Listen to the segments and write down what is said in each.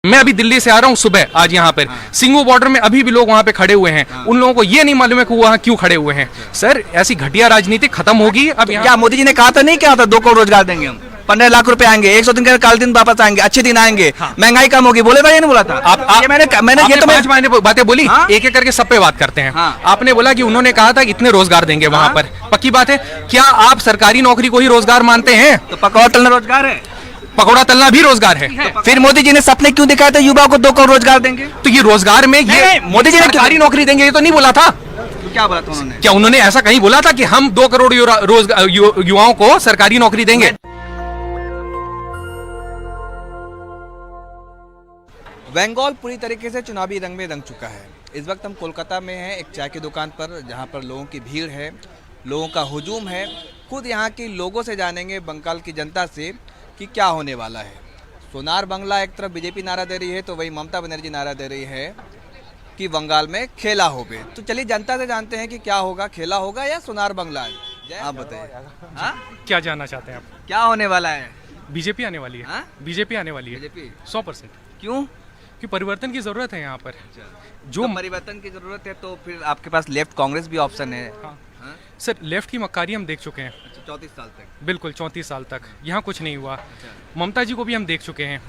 मैं अभी दिल्ली से आ रहा हूँ सुबह आज यहाँ पर सिंगू बॉर्डर में अभी भी लोग वहाँ पे खड़े हुए हैं। उन लोगों को ये नहीं मालूम है कि वहाँ क्यों खड़े हुए हैं। सर ऐसी घटिया राजनीति खत्म होगी। अब क्या मोदी जी ने कहा था नहीं, क्या था 2 करोड़ रोजगार देंगे हम, 15 लाख रुपए आएंगे, 100 दिन के काल दिन वापस आएंगे, अच्छे दिन आएंगे, महंगाई कम होगी, बोले था या नहीं बोला था? आप मैंने ये तो 5 महीने बातें बोली, एक एक करके सब पे बात करते हैं। आपने बोला कि उन्होंने कहा था कि इतने रोजगार देंगे वहाँ पर, पक्की बात है। क्या आप सरकारी नौकरी को ही रोजगार मानते हैं? तो पकौड़ा तलना रोजगार है, पकौड़ा तलना भी रोजगार है। फिर मोदी जी ने सपने क्यों दिखाए थे युवाओं को 2 करोड़ रोजगार देंगे? तो ये रोजगार में ये मोदी जी ने सरकारी नौकरी देंगे ये तो नहीं बोला था। तो क्या बोला था उन्होंने? क्या उन्होंने ऐसा कहीं बोला था कि हम 2 करोड़ युवाओं को सरकारी नौकरी देंगे? बंगाल पूरी तरीके से चुनावी रंग में रंग चुका है। इस वक्त हम कोलकाता में हैं, एक चाय की दुकान पर, जहां पर लोगों की भीड़ है, लोगों का हुजूम है। खुद यहां के लोगों से जानेंगे, बंगाल की जनता से, कि क्या होने वाला है। सोनार बांग्ला एक तरफ बीजेपी नारा दे रही है, तो वही ममता बनर्जी नारा दे रही है कि बंगाल में खेला होवे। तो चलिए जनता से जानते हैं कि क्या होगा, खेला होगा या सोनार बांग्ला? आप बताइए, क्या जानना चाहते हैं आप? क्या होने वाला है? बीजेपी आने वाली है। बीजेपी आने वाली है बीजेपी 100%। क्यों? कि परिवर्तन की जरूरत है यहाँ पर। जो परिवर्तन की जरूरत है तो फिर आपके पास लेफ्ट कांग्रेस भी ऑप्शन है। हाँ। सर लेफ्ट की मक्कारी हम देख चुके हैं। 34 साल तक। बिल्कुल 34 साल तक यहाँ कुछ नहीं हुआ। ममता जी को भी हम देख चुके हैं।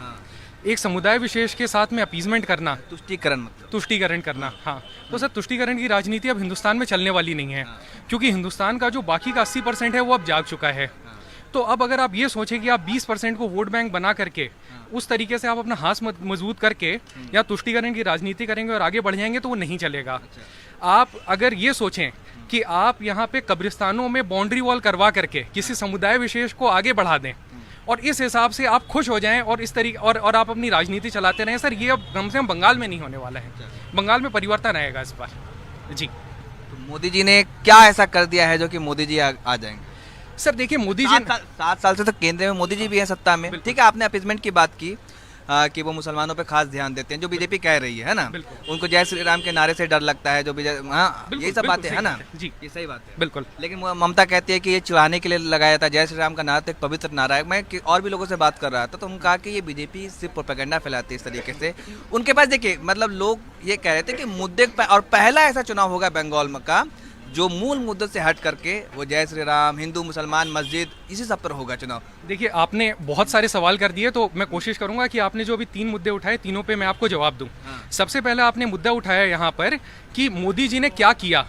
एक समुदाय विशेष के साथ में अपीजमेंट करना, तुष्टीकरण, मतलब तुष्टीकरण करना। हाँ, तो सर तुष्टीकरण की राजनीति अब हिंदुस्तान में चलने वाली नहीं है, क्योंकि हिंदुस्तान का जो बाकी का 80% है वो अब जाग चुका है। तो अब अगर आप ये सोचें कि आप 20% को वोट बैंक बना करके उस तरीके से आप अपना हाथ मजबूत करके या तुष्टीकरण की राजनीति करेंगे और आगे बढ़ जाएंगे, तो वो नहीं चलेगा। आप अगर ये सोचें कि आप यहाँ पे कब्रिस्तानों में बाउंड्री वॉल करवा करके किसी समुदाय विशेष को आगे बढ़ा दें और इस हिसाब से आप खुश हो जाएं और इस तरीके और आप अपनी राजनीति चलाते रहें, सर ये अब कम से कम बंगाल में नहीं होने वाला है। बंगाल में परिवर्तन आएगा इस बार जी। तो मोदी जी ने क्या ऐसा कर दिया है जो कि मोदी जी आ जाएंगे? सर देखिए मोदी जी 7 साल से तो केंद्र में मोदी जी भी हैं सत्ता में। ठीक है, आपने अपीजमेंट की बात की कि वो मुसलमानों पे खास ध्यान देते हैं, जो बीजेपी कह रही है ना। उनको जय श्री राम के नारे से डर लगता है, जो ये सब बातें है ना जी, ये सही बात है बिल्कुल। लेकिन ममता कहती है कि ये चिढ़ाने के लिए लगाया था। जय श्री राम का नारा तो एक पवित्र नारा है। मैं और भी लोगों से बात कर रहा था तो उन्होंने कहा कि ये बीजेपी सिर्फ प्रोपेगेंडा फैलाती है इस तरीके से। उनके पास देखिए, मतलब लोग ये कह रहे थे कि मुद्दे और पहला ऐसा चुनाव होगा बंगाल में का जो मूल मुद्दे से हट करके वो जय श्री राम, हिंदू मुसलमान, मस्जिद, इसी सब पर होगा चुनाव। देखिए आपने बहुत सारे सवाल कर दिए, तो मैं कोशिश करूंगा कि आपने जो अभी 3 मुद्दे उठाए, तीनों पे मैं आपको जवाब दूं। सबसे पहले आपने मुद्दा उठाया यहाँ पर कि मोदी जी ने क्या किया,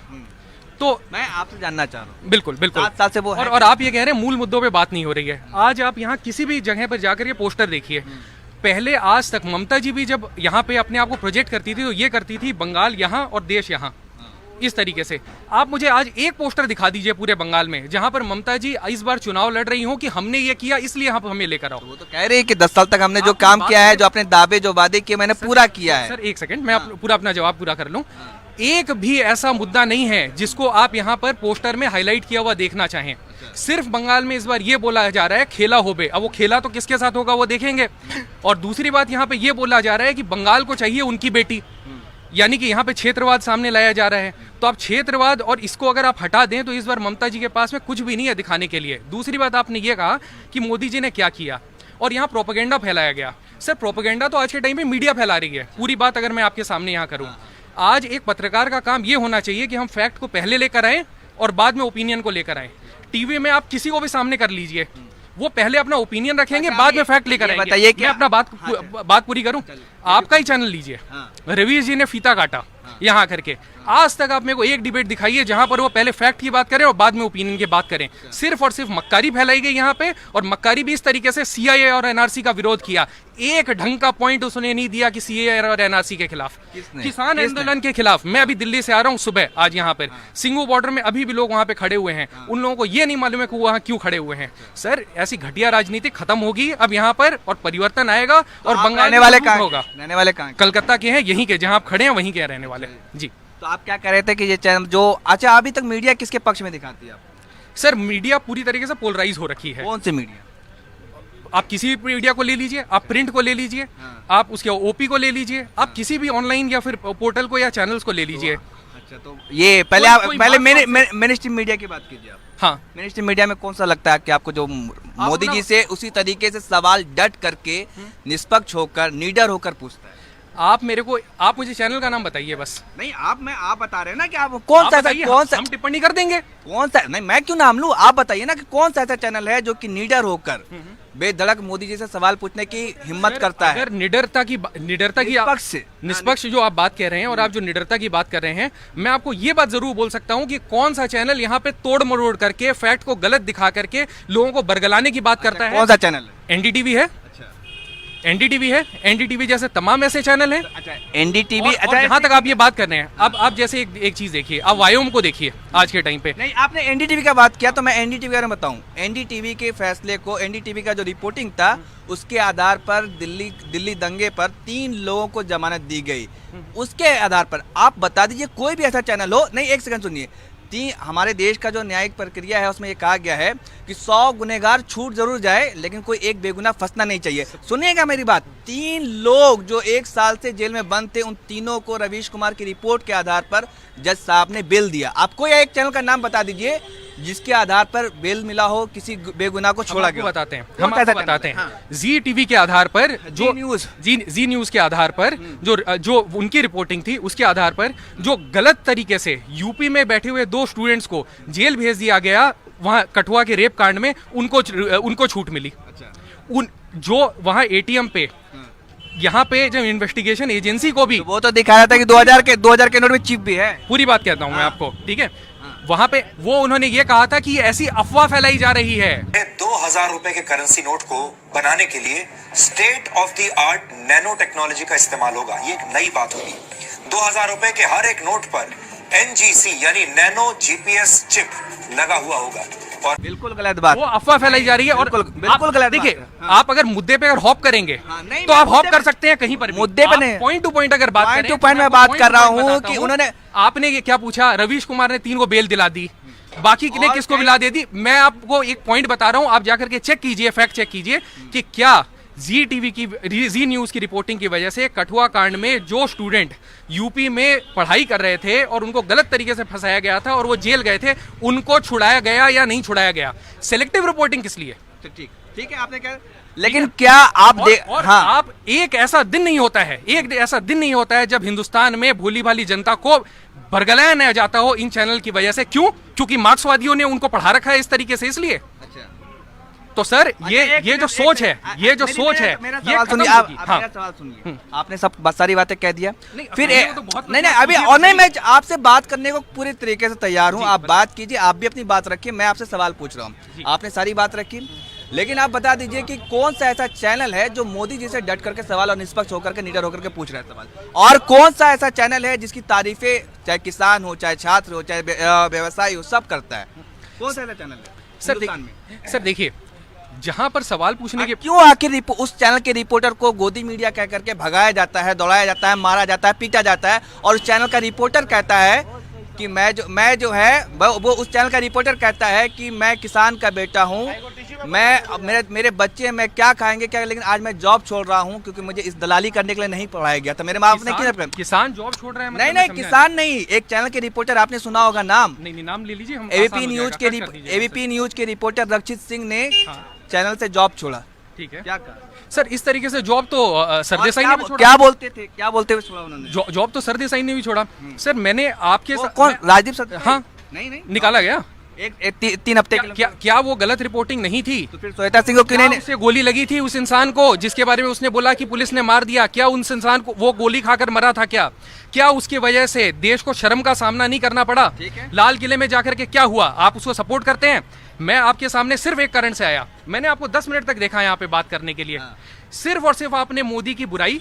तो मैं आपसे जानना चाह रहा हूँ। बिल्कुल बिल्कुल 7 साल से वो और आप ये कह रहे हैं मूल मुद्दों पे बात नहीं हो रही है। आज आप यहाँ किसी भी जगह पर जाकर ये पोस्टर देखिए। पहले आज तक ममता जी भी जब यहाँ पे अपने आप को प्रोजेक्ट करती थी तो ये करती थी बंगाल यहाँ और देश यहाँ, इस तरीके से। आप मुझे आज एक पोस्टर दिखा दीजिए पूरे बंगाल में जहां पर ममता जी इस बार चुनाव लड़ रही हो कि हमने ये किया इसलिए आप हमें लेकर आओ। वो तो कह रहे हैं कि 10 साल तक हमने जो काम किया है, जो अपने दावे जो वादे किए, मैंने पूरा किया है। सर एक सेकंड, मैं पूरा अपना जवाब पूरा कर लूं। एक भी ऐसा मुद्दा नहीं है जिसको आप यहाँ पर पोस्टर में हाईलाइट किया हुआ देखना चाहें। सिर्फ बंगाल में इस बार ये बोला जा रहा है खेला होबे। अब वो खेला तो किसके साथ होगा वो देखेंगे। और दूसरी बात यहाँ पे ये बोला जा रहा है कि बंगाल को चाहिए उनकी बेटी, यानी कि यहाँ पे क्षेत्रवाद सामने लाया जा रहा है। तो आप क्षेत्रवाद और इसको अगर आप हटा दें तो इस बार ममता जी के पास में कुछ भी नहीं है दिखाने के लिए। दूसरी बात आपने ये कहा कि मोदी जी ने क्या किया और यहाँ प्रोपेगेंडा फैलाया गया। सर प्रोपेगेंडा तो आज के टाइम पे मीडिया फैला रही है। पूरी बात अगर मैं आपके सामने यहाँ करूँ, आज एक पत्रकार का काम ये होना चाहिए कि हम फैक्ट को पहले लेकर आए और बाद में ओपिनियन को लेकर आए। टीवी में आप किसी को भी सामने कर लीजिए, वो पहले अपना ओपिनियन रखेंगे, बाद में फैक्ट लेकर आएंगे। बताइए मैं अपना बात पूरी करूं। आपका ही चैनल लीजिए, रवीश जी ने फीता काटा यहाँ करके। आज तक आप मेरे को एक डिबेट दिखाइए जहां पर वो पहले फैक्ट की बात करें और बाद में ओपिनियन की बात करें। सिर्फ और सिर्फ मक्कारी फैलाई गई यहाँ पे, और मक्कारी भी इस तरीके से सीआईए और एनआरसी का विरोध किया। एक ढंग का पॉइंट उसने नहीं दिया कि सीएए और एनआरसी के खिलाफ, किसान आंदोलन के खिलाफ। मैं अभी दिल्ली से आ रहा हूँ सुबह आज यहाँ पर सिंगू बॉर्डर में अभी भी लोग वहाँ पे खड़े हुए हैं। उन लोगों को ये नहीं मालूम है कि वहाँ क्यों खड़े हुए हैं। सर ऐसी घटिया राजनीति खत्म होगी अब यहाँ पर और परिवर्तन आएगा। और बंगाल वाले होगा, रहने वाले कहाँ? कलकत्ता के हैं, यहीं के जहाँ आप खड़े हैं वहीं के रहने वाले जी। तो आप क्या कह रहे थे कि ये चैनल जो, अच्छा अभी तक मीडिया किसके पक्ष में दिखाती है? सर मीडिया पूरी तरीके से पोलराइज हो रखी है। कौन सी मीडिया? आप किसी भी मीडिया को ले लीजिए, आप प्रिंट को ले लीजिए, आप उसके ओपी को ले लीजिए, आप किसी भी ऑनलाइन या फिर पोर्टल को या चैनल्स को ले लीजिए। अच्छा, तो ये पहले मेन स्ट्रीम मीडिया की बात कीजिए आप। हाँ। मेन स्ट्रीम मीडिया में कौन सा लगता है कि आपको जो मोदी जी से उसी तरीके से सवाल डट करके निष्पक्ष होकर निडर होकर पूछता है? आप मुझे चैनल का नाम बताइए बस। नहीं, आप बता रहे हैं ना कि आप कौन सा हम टिप्पणी कर देंगे। कौन सा, नहीं मैं क्यों नाम लूं, आप बताइए ना कि कौन सा ऐसा चैनल है जो कि निडर होकर बेधड़क मोदी जी से सवाल पूछने की हिम्मत करता है? अगर निडरता की निष्पक्ष जो आप बात कह रहे हैं और आप जो निडरता की बात कर रहे हैं, मैं आपको ये बात जरूर बोल सकता हूं कि कौन सा चैनल यहाँ पे तोड़ मरोड़ करके फैक्ट को गलत दिखा करके लोगों को बरगलाने की बात करता है। कौन सा चैनल है? एनडीटीवी है। एनडीटीवी है, एनडीटीवी जैसे तमाम ऐसे चैनल हैं। अच्छा, एनडीटीवी। अच्छा, जहां तक आप ये बात कर रहे हैं, अब आप जैसे एक चीज देखिए, आप वायोम को देखिए आज के टाइम पे। नहीं, आपने एनडीटीवी का बात किया तो मैं एनडीटीवी के बारे में बताऊं। एनडीटीवी के फैसले को, एनडीटीवी का जो रिपोर्टिंग था उसके आधार पर दिल्ली दंगे पर 3 लोगों को जमानत दी गई। उसके आधार पर आप बता दीजिए कोई भी ऐसा चैनल हो। नहीं, एक सेकंड सुनिए। हमारे देश का जो न्यायिक प्रक्रिया है उसमें ये कहा गया है कि 100 गुनहगार छूट जरूर जाए लेकिन कोई एक बेगुनाह फंसना नहीं चाहिए। सुनिएगा मेरी बात। 3 लोग जो 1 साल से जेल में बंद थे, उन तीनों को रवीश कुमार की रिपोर्ट के आधार पर जज साहब ने बेल दिया। आप कोई एक चैनल का नाम बता दीजिए जिसके आधार पर बेल मिला हो, किसी बेगुनाह को छोड़ा गया। बताते हैं, हम आपको बताते हैं। जी टीवी के आधार पर जो जी न्यूज के आधार पर जो उनकी रिपोर्टिंग थी उसके आधार पर जो गलत तरीके से यूपी में बैठे हुए 2 स्टूडेंट्स को जेल भेज दिया गया, वहां कठुआ के रेप कांड में उनको छूट मिली। जो वहां एटीएम पे यहाँ पे जब इन्वेस्टिगेशन एजेंसी को भी तो वो तो दिखाया था कि 2000 के नोट में चिप भी है। पूरी बात कहता हूँ मैं आपको, ठीक है। वहां पे वो उन्होंने ये कहा था कि ऐसी अफवाह फैलाई जा रही है। 2000 रुपए के करेंसी नोट को बनाने के लिए state of the art nano technology का इस्तेमाल होगा। ये एक नई बात होगी। 2000 रुपए के हर एक नोट पर NGC यानी नैनो GPS चिप लगा हुआ होगा। और बिल्कुल गलत बात, वो अफवाह फैलाई जा रही है। और बिल्कुल गलत। देखिए, आप अगर मुद्दे पे अगर हॉप करेंगे तो आप हॉप कर सकते हैं कहीं पर भी। मुद्दे पे नहीं, पॉइंट टू पॉइंट अगर बात करें, पॉइंट मैं बात कर रहा हूँ कि उन्होंने, आपने ये क्या पूछा, रवीश कुमार ने 3 को बेल दिला दी, बाकी ने किसको दिला दे दी। मैं आपको एक पॉइंट बता रहा हूं, आप जाकर के चेक कीजिए, फैक्ट चेक कीजिए कि क्या जी न्यूज की रिपोर्टिंग की वजह से कठुआ कांड में जो स्टूडेंट यूपी में पढ़ाई कर रहे थे और उनको गलत तरीके से फंसाया गया था और वो जेल गए थे, उनको छुड़ाया गया या नहीं छुड़ाया गया। सिलेक्टिव रिपोर्टिंग किस लिए? ठीक है, आपने क्या, लेकिन क्या आप आप एक ऐसा दिन नहीं होता है जब हिंदुस्तान में भोली भाली जनता को बरगलाया न जाता हो इन चैनल की वजह से। क्यों? क्योंकि मार्क्सवादियों ने उनको पढ़ा रखा है इस तरीके से, इसलिए। तो सर ये जो सोच है, ये सवाल सुनिए। आपने सब सारी बातें कह दिया, फिर नहीं अभी और नहीं, मैं आपसे बात करने को पूरी तरीके से तैयार हूँ। आप बात कीजिए, आप भी अपनी बात रखिए, मैं आपसे सवाल पूछ रहा हूँ। आपने सारी बात रखी, लेकिन आप बता दीजिए कि कौन सा ऐसा चैनल है जो मोदी जी से डट करके सवाल और निष्पक्ष होकर के, निडर होकर के पूछ रहा है सवाल, और कौन सा ऐसा चैनल है जिसकी तारीफें चाहे किसान हो, चाहे छात्र हो, चाहे व्यवसायी हो, सब करता है? कौन सा ऐसा चैनल है? सर देखिए, जहां पर सवाल पूछने के, क्यों आखिर उस चैनल के रिपोर्टर को गोदी मीडिया कह करके भगाया जाता है, दौड़ाया जाता है, मारा जाता है, पीटा जाता है, और उस चैनल का रिपोर्टर कहता है कि मैं जो है वो उस चैनल का रिपोर्टर कहता है कि मैं किसान का बेटा हूं, मैं मेरे बच्चे मैं क्या खाएंगे क्या, लेकिन आज मैं जॉब छोड़ रहा हूं क्योंकि मुझे इस दलाली करने के लिए नहीं पढ़ाया गया था। मेरे माँ बाप ने क्यों? किसान जॉब छोड़ रहे हैं? नहीं, किसान नहीं, एक चैनल के रिपोर्टर, आपने सुना होगा नाम, नहीं नाम ले लीजिए। एबीपी न्यूज के रिपोर्टर रक्षित सिंह ने चैनल से जॉब छोड़ा। ठीक है, क्या कहा सर? इस तरीके से जॉब तो सरदेसाई ने भी छोड़ा। क्या बोलते हुए छोड़ा उन्होंने? जॉब तो सरदेसाई ने भी छोड़ा। सर मैंने आपके कौन, राजदीप सर? हाँ, नहीं निकाला गया एक 3 हफ्ते। क्या वो गलत रिपोर्टिंग नहीं थी? तो फिर श्वेता सिंह को क्यों नहीं? उसे गोली लगी थी उस इंसान को जिसके बारे में उसने बोला कि पुलिस ने मार दिया। क्या उस इंसान को वो गोली खाकर मरा था? क्या उसकी वजह से देश को शर्म का सामना नहीं करना पड़ा? लाल किले में जाकर के क्या हुआ? आप उसको सपोर्ट करते हैं? मैं आपके सामने सिर्फ एक कारण से आया, मैंने आपको 10 मिनट तक देखा यहाँ पे बात करने के लिए। सिर्फ और सिर्फ आपने मोदी की बुराई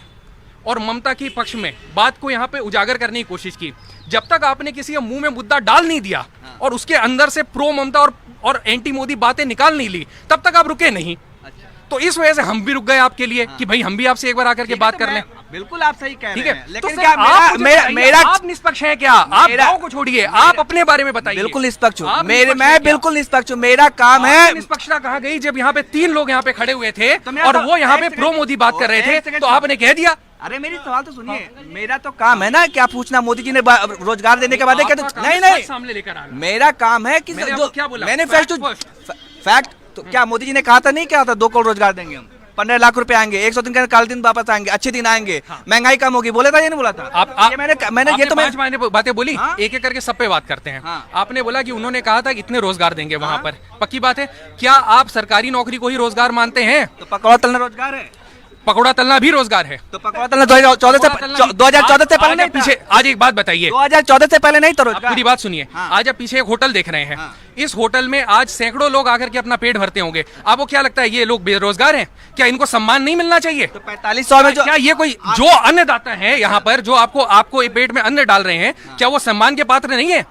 और ममता के पक्ष में बात को यहाँ पे उजागर करने की कोशिश की। जब तक आपने किसी के मुंह में मुद्दा डाल नहीं दिया और उसके अंदर से प्रो ममता और एंटी मोदी बातें निकाल नहीं ली, तब तक आप रुके नहीं। तो इस वजह से हम भी रुक गए आपके लिए कि भाई हम भी आपसे एक बार आकर के बात कर लें। बिल्कुल आप सही कह रहे हैं, लेकिन क्या मेरा आप निष्पक्ष हैं? क्या आप गाँव को छोड़िए, आप अपने बारे में बताइए। बिल्कुल निष्पक्ष हूँ मैं बिल्कुल निष्पक्ष हूँ, मेरा काम है। निष्पक्षता कहाँ गई जब यहाँ पे 3 लोग यहाँ पे खड़े हुए थे और वो यहाँ पे प्रो मोदी बात कर रहे थे, तो आपने कह दिया अरे मेरी सवाल तो सुनिए, मेरा तो काम है ना क्या पूछना, मोदी जी ने रोजगार देने के बाद क्या तो नहीं सामने लेकर आना। मेरा काम है कि मैंने जो आपको क्या बोला? मैनिफेस्टो फैक्ट तो क्या मोदी जी ने कहा था नहीं, क्या था 2 करोड़ रोजगार देंगे हम, 15 लाख रुपए आएंगे, 100 दिन के काले दिन वापस आएंगे, अच्छे दिन आएंगे, महंगाई कम होगी, बोला था ये नहीं बोला था? आप ये मैंने ये तो 5 महीने बातें बोली, हाँ? एक एक करके सब पे बात करते हैं। हाँ। आपने बोला कि उन्होंने कहा था कि इतने रोजगार देंगे वहां पर, पक्की बात है। क्या आप सरकारी नौकरी को ही रोजगार मानते हैं? तो पकौड़ा तलना रोजगार है, पकौड़ा तलना भी रोजगार है। तो पकौड़ा तलना 2014 से पहले नहीं था? पीछे आज एक बात बताइए, 2014 से पहले नहीं था आप रोजगार? पूरी बात सुनिए। हाँ। आज आप पीछे एक होटल देख रहे हैं, हाँ। इस होटल में आज सैकड़ों लोग आकर के अपना पेट भरते होंगे। आपको क्या लगता है ये लोग बेरोजगार हैं? क्या इनको सम्मान नहीं मिलना चाहिए? तो 4500 में जो क्या ये कोई जो अन्नदाता है यहाँ पर, जो आपको पेट में अन्न डाल रहे हैं, क्या वो सम्मान के पात्र नहीं है?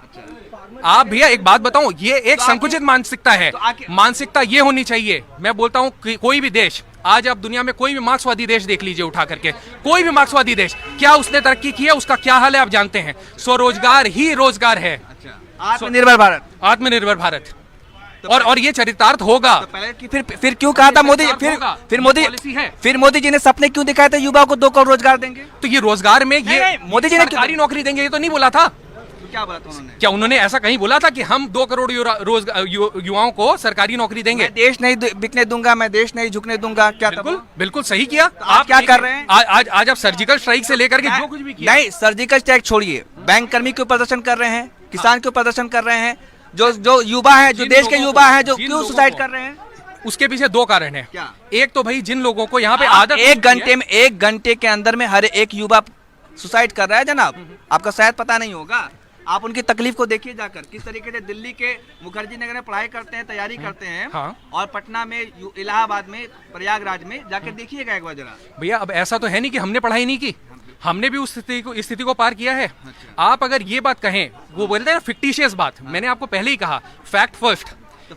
आप भैया एक बात बताऊं, ये एक संकुचित मानसिकता है। मानसिकता ये होनी चाहिए, मैं बोलता हूं कि कोई भी देश, आज आप दुनिया में कोई भी मार्क्सवादी देश देख लीजिए उठा करके, कोई भी मार्क्सवादी देश, क्या उसने तरक्की की है, उसका क्या हाल है आप जानते हैं। स्वरोजगार ही रोजगार है। आत्मनिर्भर भारत, आत्मनिर्भर भारत, और ये चरितार्थ होगा। तो पहले की फिर क्यों कहा था मोदी, फिर मोदी जी ने सपने क्यों दिखाए थे युवाओं को 2 करोड़ रोजगार देंगे? तो ये रोजगार में ये मोदी जी ने सरकारी नौकरी देंगे ये तो नहीं बोला था। क्या बोला था उन्होंने? क्या उन्होंने ऐसा कहीं बोला था कि हम 2 करोड़ युवाओं को सरकारी नौकरी देंगे? मैं देश नहीं बिकने दूंगा, मैं देश नहीं झुकने दूंगा, क्या बिल्कुल बिल्कुल सही किया। आप क्या कर रहे हैं? आज आप सर्जिकल स्ट्राइक से लेकर के जो कुछ भी किया। नहीं, सर्जिकल स्ट्राइक छोड़िए, बैंक कर्मी क्यों प्रदर्शन कर रहे हैं, किसान क्यों प्रदर्शन कर रहे हैं, जो युवा है, जो देश के युवा है, जो क्यों सुसाइड कर रहे हैं? उसके पीछे 2 कारण है। क्या? एक तो भाई जिन लोगों को यहाँ पे आदत, 1 घंटे के अंदर में हर एक युवा सुसाइड कर रहा है जनाब, आपका शायद पता नहीं होगा। आप उनकी तकलीफ को देखिए जाकर, किस तरीके से दिल्ली के मुखर्जी नगर में पढ़ाई करते हैं, तैयारी करते हैं, हाँ। और पटना में, इलाहाबाद में, प्रयागराज में जाकर देखिएगा एक बार जरा। भैया अब ऐसा तो है नहीं कि हमने पढ़ाई नहीं की, हमने भी उस स्थिति को पार किया है। आप अगर ये बात कहें, वो बोलते हैं फिक्टिशियस बात, मैंने आपको पहले ही कहा, फैक्ट फर्स्ट,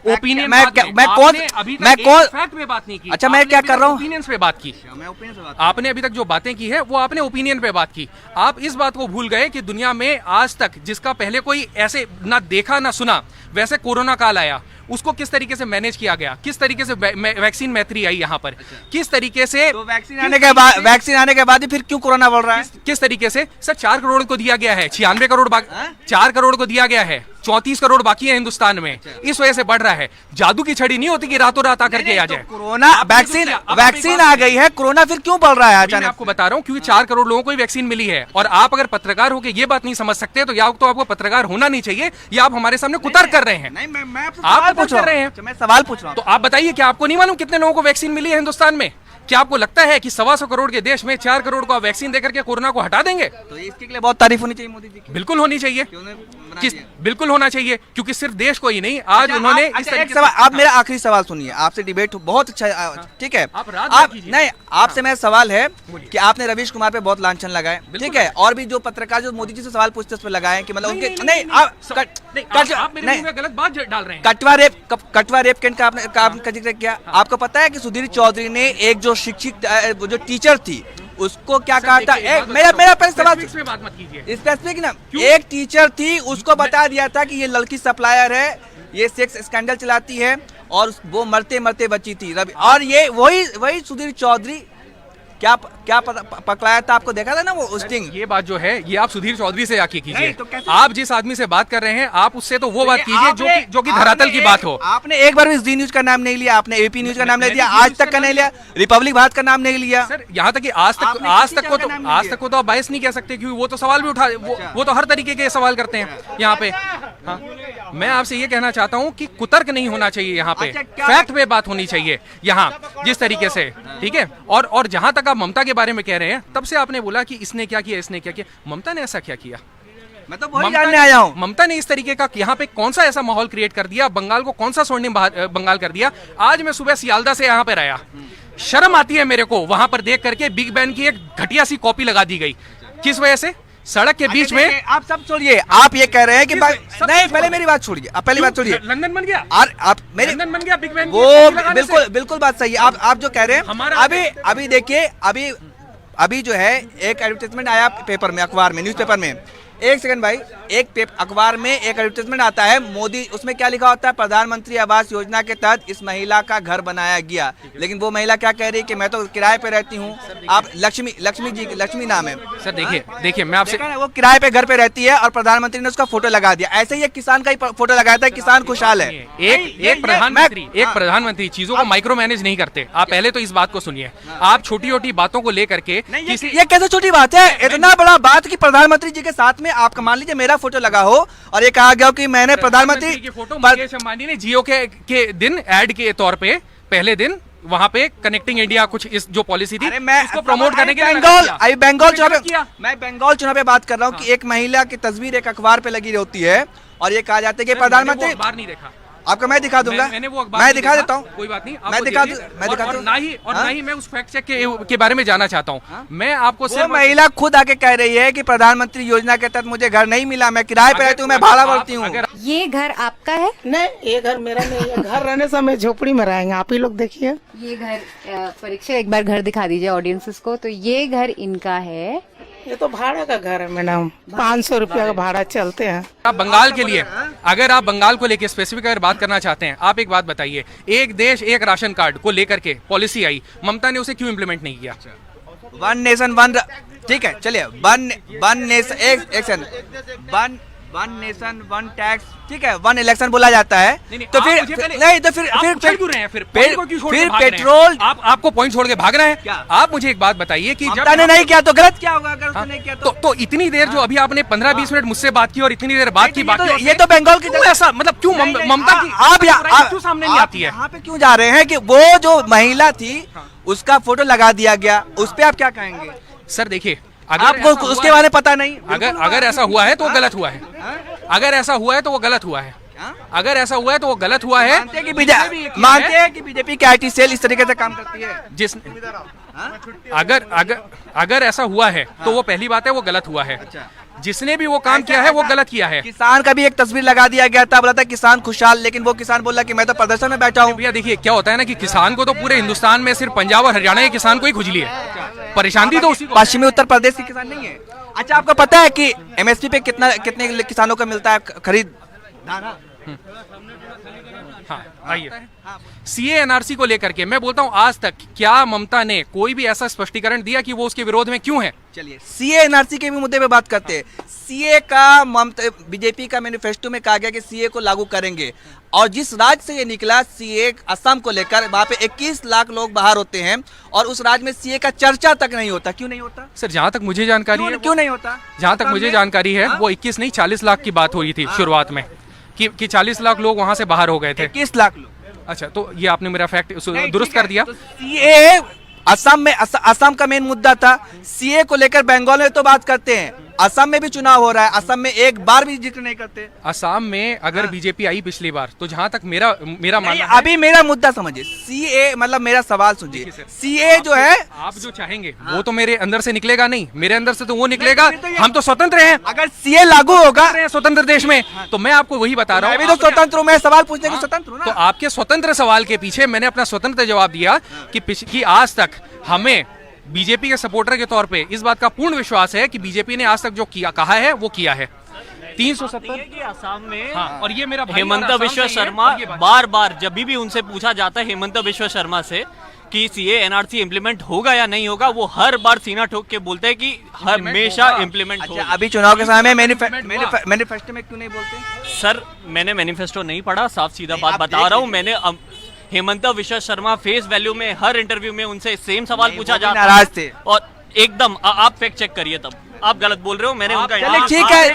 ओपिनियन मैं कौन फैक्ट पे बात नहीं की। अच्छा, मैं क्या कर रहा हूँ? ओपिनियंस पे बात की। मैं ओपिनियन से बात, आपने अभी तक जो बातें की है वो आपने ओपिनियन पे बात की। आप इस बात को भूल गए कि दुनिया में आज तक जिसका पहले कोई ऐसे ना देखा ना सुना वैसे कोरोना काल आया, उसको किस तरीके से मैनेज किया गया, किस तरीके से वैक्सीन मैत्री आई यहाँ पर, किस तरीके से, तो वैक्सीन आने के बाद ही फिर क्यों कोरोना बढ़ रहा है? किस तरीके से सर 4 करोड़ को दिया गया है, 96 करोड़ 4 करोड़ को दिया गया है, 34 करोड़ बाकी है हिंदुस्तान में, इस वजह से बढ़ रहा है। जादू की छड़ी नहीं होती कि रातों रात आकर के आ जाए। कोरोना वैक्सीन आ गई है, कोरोना फिर क्यों बढ़ रहा है अचानक? मैं आपको बता रहा हूँ क्योंकि 4 करोड़ लोगों को वैक्सीन मिली है। और आप अगर पत्रकार होकर ये बात नहीं समझ सकते तो या तो आपको पत्रकार होना नहीं चाहिए या आप हमारे सामने कुतर्क कर रहे हैं। नहीं, मैं आप पूछ रहे हैं, मैं सवाल पूछ रहा हूँ। तो आप बताइए क्या आपको नहीं मालूम कितने लोगों को वैक्सीन मिली है हिंदुस्तान में? क्या आपको लगता है कि 125 करोड़ के देश में 4 करोड़ को वैक्सीन देकर के कोरोना को हटा देंगे? तो इसके लिए बहुत तारीफ होनी चाहिए मोदी जी की। बिल्कुल होनी चाहिए, बिल्कुल होना चाहिए, क्योंकि सिर्फ देश को ही नहीं, आज उन्होंने इस तरीके से। आप मेरा आखिरी सवाल सुनिए, आपसे डिबेट बहुत अच्छा, ठीक है? आप नहीं, आपसे मेरा सवाल है कि आपने रवीश कुमार पे बहुत लांछन लगाए, ठीक है, और भी जो पत्रकार जो मोदी जी से सवाल पूछते उस पर लगाए कि मतलब उनके नहीं, गलत बात डाल रहे हैं। कटवा रेप कैंड का आपने जिक्र किया। आपको पता है कि सुधीर चौधरी ने एक जो शिक्षित जो टीचर थी उसको क्या कहा था? मेरा पहले सवाल बात मत कीजिए, स्पेसिफिक ना, एक टीचर थी उसको बता दिया था कि ये लड़की सप्लायर है, ये सेक्स स्कैंडल चलाती है, और वो मरते मरते बची थी रवि, और ये वही सुधीर चौधरी क्या पकड़ाया था? आपको देखा था ना वो स्टिंग। ये बात जो है ये आप सुधीर चौधरी से आके कीजिए। तो आप जिस आदमी से बात कर रहे हैं आप उससे तो वो बात कीजिए जो कि धरातल की बात हो। आपने एक बार भी जी न्यूज का नाम नहीं लिया, आपने एपी न्यूज का नाम नहीं लिया, आज तक का नहीं लिया, रिपब्लिक भारत का नाम नहीं लिया। सर यहाँ तक कि आज तक को तो आप बायस नहीं कह सकते, क्योंकि वो तो सवाल भी उठा, वो तो हर तरीके के सवाल करते हैं यहाँ पे। हाँ, मैं आपसे ये कहना चाहता हूँ कि कुतर्क नहीं होना चाहिए यहाँ पे, फैक्ट पे बात होनी चाहिए यहाँ जिस तरीके से, ठीक है। और जहां तक आप ममता के बारे में कह रहे हैं, तब से आपने बोला कि इसने क्या किया, इसने क्या किया। ममता ने ऐसा क्या किया? मैं तो वही जानने आया हूं। ममता ने इस तरीके का यहाँ पे कौन सा ऐसा माहौल क्रिएट कर दिया, बंगाल को कौन सा स्वर्णिम बंगाल कर दिया। आज मैं सुबह सियालदा से यहाँ पे आया, शर्म आती है मेरे को वहां पर देख करके बिग बैन की एक घटिया सी कॉपी लगा दी गई। किस वजह से? सड़क के बीच में। आप सब छोड़िए, आप ये कह रहे हैं कि नहीं, पहले मेरी बात छोड़िए, आप पहली बात छोड़िए। लंदन बन गया, आप मेरे लंदन बन गया बिग बैन, वो बिल्कुल बात सही है। आप जो कह रहे हैं, अभी देखिए, अभी जो है एक एडवर्टाइजमेंट आया पेपर में, अखबार में, न्यूज़पेपर में, एक सेकंड भाई, एक अखबार में एक एडवर्टाइजमेंट आता है मोदी, उसमें क्या लिखा होता है, प्रधानमंत्री आवास योजना के तहत इस महिला का घर बनाया गया, लेकिन वो महिला क्या कह रही है कि मैं तो किराए पे रहती हूँ। आप लक्ष्मी नाम है सर। देखिए मैं आपसे, वो किराए पे घर पे रहती है और प्रधानमंत्री ने उसका फोटो लगा दिया। ऐसे ही एक किसान का ही फोटो लगाया था, किसान खुशहाल है। एक प्रधानमंत्री चीजों को माइक्रो मैनेज नहीं करते। आप पहले तो इस बात को सुनिए। आप छोटी छोटी बातों को लेकर के ये कैसे छोटी बात है, इतना बड़ा बात कि प्रधानमंत्री जी के साथ में आपका मान लीजिए मेरा फोटो लगा हो और ये कहा गया कि मैंने प्रधानमंत्री की फोटो मुकेश अंबानी ने जियो के दिन ऐड के तौर पे पहले दिन वहां पे कनेक्टिंग इंडिया कुछ इस जो पॉलिसी थी उसको प्रमोट करने के लिए मैं बंगाल चुनाव पे बात कर रहा हूँ कि एक महिला की तस्वीर एक अखबार पे लगी होती है और ये कहा जाता है कि प्रधानमंत्री, बार नहीं देखा आपका मैं दिखा दूंगा, मैंने वो अखबार मैं दिखा देता हूँ, कोई बात नहीं, मैं दिखा दूँ। और ना ही मैं उस फैक्ट चेक के बारे में जानना चाहता हूँ। मैं आपको वो महिला खुद आके कह रही है कि प्रधानमंत्री योजना के तहत मुझे घर नहीं मिला, मैं किराए पे रहती हूँ, मैं भाड़ा भरती हूँ। ये घर आपका है? नहीं, ये घर मेरा नहीं है। घर रहने से हमें झोपड़ी में रहेंगे, आप ही लोग देखिए। ये घर परीक्षा एक बार घर दिखा दीजिए ऑडियंसेस को। तो ये घर इनका है। ये तो भाड़े का घर है मैडम, 500 रुपया का भाड़ा चलते हैं। आप बंगाल के लिए, अगर आप बंगाल को लेकर स्पेसिफिक अगर बात करना चाहते हैं, आप एक बात बताइए, एक देश एक राशन कार्ड को लेकर के पॉलिसी आई, ममता ने उसे क्यों इम्प्लीमेंट नहीं किया? वन नेशन वन, ठीक है चलिए, one nation one nation one tax, ठीक है, वन इलेक्शन बोला जाता है। तो फिर पेट्रोल आपको पॉइंट छोड़ के भाग रहे हैं। आप मुझे एक बात बताइए कि जब ने नहीं किया तो गलत क्या होगा अगर उसने नहीं किया तो इतनी देर जो अभी आपने 15-20 मिनट मुझसे बात की और इतनी देर बात की बाकी ये तो बंगाल की ऐसा मतलब क्यों ममता की आप क्यों सामने नहीं आती है? यहाँ पे क्यों जा रहे हैं कि वो जो महिला थी उसका फोटो लगा दिया गया, उस पे आप क्या कहेंगे? सर देखिए, आपको उसके बारे में पता नहीं, अगर ऐसा हुआ है तो वो गलत हुआ है। अगर ऐसा हुआ है तो वो गलत हुआ है। अगर ऐसा हुआ है तो वो गलत हुआ है। मानते हैं कि बीजेपी की आईटी सेल इस तरीके से काम करती है। जिस अगर ऐसा हुआ है तो वो पहली बात है, वो गलत हुआ है। जिसने भी वो काम किया है वो गलत किया है। किसान का भी एक तस्वीर लगा दिया गया था, बोला था किसान खुशहाल, लेकिन वो किसान बोला कि मैं तो प्रदर्शन में बैठा हूँ। भैया देखिए क्या होता है ना कि किसान को तो पूरे हिंदुस्तान में सिर्फ पंजाब और हरियाणा के किसान को ही खुजली है, परेशानी तो उसी पश्चिमी उत्तर प्रदेश के किसान नहीं है। अच्छा, आपको पता है कि एमएसपी पे कितने किसानों को मिलता है खरीद? हाँ, आइए सीए एनआरसी को लेकर के मैं बोलता हूँ, आज तक क्या ममता ने कोई भी ऐसा स्पष्टीकरण दिया कि वो उसके विरोध में क्यों है? चलिए सीए एनआरसी के भी मुद्दे पे बात करते हैं। सीए का बीजेपी का मैनिफेस्टो में कहा गया कि सीए को लागू करेंगे, और जिस राज्य से ये निकला सीए असम को लेकर, वहाँ पे 21 लाख लोग बाहर होते हैं और उस राज्य में सीए का चर्चा तक नहीं होता। क्यों नहीं होता सर? जहाँ तक मुझे जानकारी है, क्यों नहीं होता? जहाँ तक मुझे जानकारी है वो 21 नहीं 40 लाख की बात हुई थी शुरुआत में कि 40 लाख लोग वहाँ से बाहर हो गए थे। 21 लाख लोग। अच्छा, तो ये आपने मेरा फैक्ट दुरुस्त कर दिया। तो सीए असम में, असम का मेन मुद्दा था। सीए को लेकर बंगाल में तो बात करते हैं, असम में भी चुनाव हो रहा है, असम में एक बार भी जिक्र नहीं करते। असम में अगर बीजेपी आई पिछली बार, तो जहां तक मेरा मानना, अभी मेरा मुद्दा समझिए, सीए मतलब मेरा सवाल सुनिए, सीए जो है आप जो चाहेंगे वो तो मेरे अंदर से निकलेगा नहीं, मेरे अंदर से तो वो निकलेगा। हम तो स्वतंत्र हैं। अगर सीए लागू होगा स्वतंत्र देश में, तो मैं आपको वही बता रहा हूँ, मैं भी तो स्वतंत्र हूँ, मैं सवाल पूछने की स्वतंत्र हूँ ना। तो आपके स्वतंत्र सवाल के पीछे मैंने अपना स्वतंत्र जवाब दिया कि आज तक हमें बीजेपी के सपोर्टर के तौर पे इस बात का पूर्ण विश्वास है कि बीजेपी ने आज तक जो किया कहा है वो किया है। 370 असम में। हाँ, और ये मेरा हेमंत बिश्व शर्मा बार बार जब भी उनसे पूछा जाता है हेमंत बिश्व शर्मा से कि सीए एनआरसी इम्प्लीमेंट होगा या नहीं होगा, वो हर बार सीना ठोक के बोलते हैं कि हमेशा इम्प्लीमेंट होगा। अभी चुनाव के समय मैनिफेस्टो में क्यों नहीं बोलते? सर मैंने मैनिफेस्टो नहीं पढ़ा, साफ सीधा बात बता रहा हूँ। मैंने हेमंत बिश्व शर्मा फेस वैल्यू में हर इंटरव्यू में उनसे सेम सवाल पूछा जाता है, नाराज थे और एकदम आप फैक्ट चेक करिए, तब आप गलत बोल रहे हो। मैंने उनका ठीक है,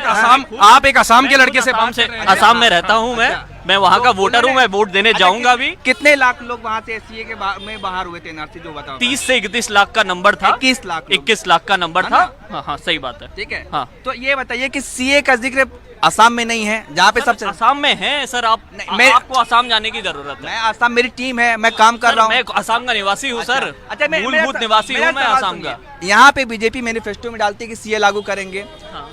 आप एक असम के लड़के से असम में रहता हूँ, मैं वहाँ का वोटर हूँ, मैं वोट देने जाऊंगा भी। कितने लाख लोग वहाँ से सीए के में बाहर हुए थे एनआरसी, जो बताओ? 30 से 31 लाख का नंबर था। 21 लाख का नंबर था। हाँ हाँ सही बात है। ठीक है। हाँ, तो ये बताइए कि सीए का जिक्र असम में नहीं है, जहाँ पे सबसे असम में है सर। आपको असम जाने की जरूरत है। मैं असम, मेरी टीम है, मैं काम कर रहा हूँ। मैं असम का निवासी हूँ सर। अच्छा, मूलभूत निवासी हूँ मैं असम का। यहाँ पे बीजेपी मैनिफेस्टो में डालती है कि सीए लागू करेंगे,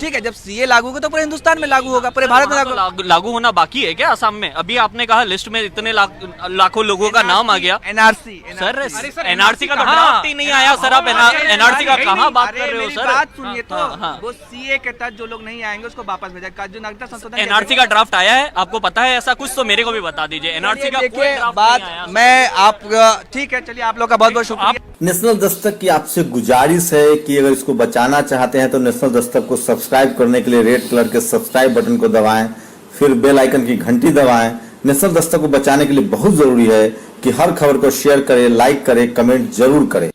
ठीक है, जब सीए लागू होगा तो पूरे हिंदुस्तान में लागू होगा, पूरे भारत में लागू होना बाकी है क्या असम में? अभी आपने कहा लिस्ट में इतने लाखों लोगों का नाम आ गया। एनआरसी सर एनआरसी का तो ड्राफ्ट ही नहीं आया सर, आप एनआरसी का कहाँ बात कर रहे हो सर? बात सुनिए तो, वो सीए के तहत जो लोग नहीं आएंगे उसको वापस भेजा, जो नागरिकता संशोधन एनआरसी का ड्राफ्ट आया है, आपको पता है ऐसा कुछ? तो मेरे को भी बता दीजिए। एनआरसी का कोई देखिए ड्राफ्ट बात नहीं आया। मैं आप ठीक है, चलिए आप लोग का बहुत बहुत शुक्रिया। नेशनल दस्तक की आपसे गुजारिश है कि अगर इसको बचाना चाहते हैं तो नेशनल दस्तक को सब्सक्राइब करने के लिए रेड कलर के सब्सक्राइब बटन को दबाएं, फिर बेल आइकन की घंटी दबाएं। नेशनल दस्तक को बचाने के लिए बहुत जरूरी है कि हर खबर को शेयर करें, लाइक करें, कमेंट जरूर करें।